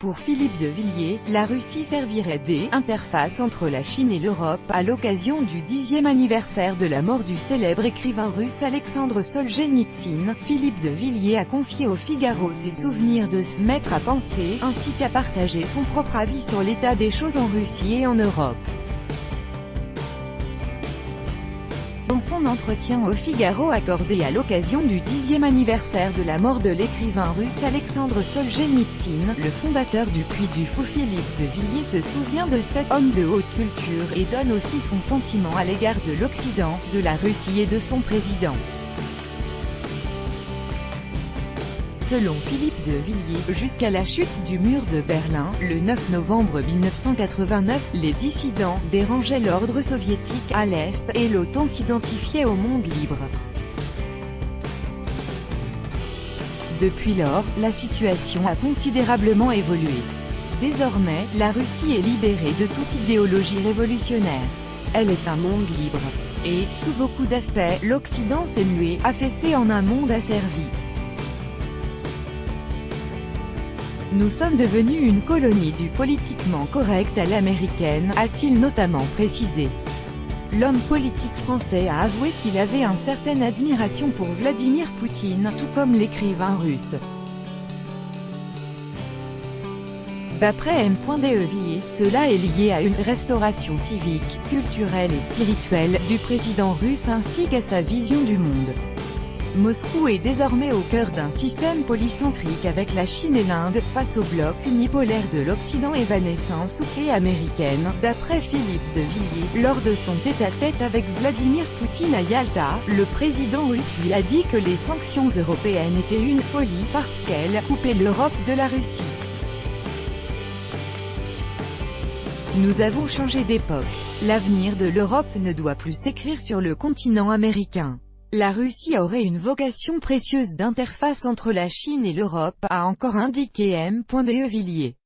Pour Philippe de Villiers, la Russie servirait d'interface entre la Chine et l'Europe, à l'occasion du 10e anniversaire de la mort du célèbre écrivain russe Alexandre Solzhenitsyn. Philippe de Villiers a confié au Figaro ses souvenirs de se mettre à penser, ainsi qu'à partager son propre avis sur l'état des choses en Russie et en Europe. Dans son entretien au Figaro accordé à l'occasion du 10e anniversaire de la mort de l'écrivain russe Alexandre Solzhenitsyn, le fondateur du Puy du Fou Philippe de Villiers se souvient de cet homme de haute culture et donne aussi son sentiment à l'égard de l'Occident, de la Russie et de son président. Selon Philippe de Villiers, jusqu'à la chute du mur de Berlin, le 9 novembre 1989, les dissidents dérangeaient l'ordre soviétique à l'Est, et l'OTAN s'identifiait au monde libre. Depuis lors, la situation a considérablement évolué. Désormais, la Russie est libérée de toute idéologie révolutionnaire. Elle est un monde libre. Et, sous beaucoup d'aspects, l'Occident s'est mué, affaissé en un monde asservi. Nous sommes devenus une colonie du politiquement correct à l'américaine, a-t-il notamment précisé. L'homme politique français a avoué qu'il avait une certaine admiration pour Vladimir Poutine, tout comme l'écrivain russe. D'après M.de, cela est lié à une restauration civique, culturelle et spirituelle du président russe ainsi qu'à sa vision du monde. Moscou est désormais au cœur d'un système polycentrique avec la Chine et l'Inde, face au bloc unipolaire de l'Occident évanescent sous clé américaine, d'après Philippe de Villiers. Lors de son tête-à-tête avec Vladimir Poutine à Yalta, le président russe lui a dit que les sanctions européennes étaient une folie parce qu'elles coupaient l'Europe de la Russie. Nous avons changé d'époque. L'avenir de l'Europe ne doit plus s'écrire sur le continent américain. La Russie aurait une vocation précieuse d'interface entre la Chine et l'Europe, a encore indiqué M.de Villiers.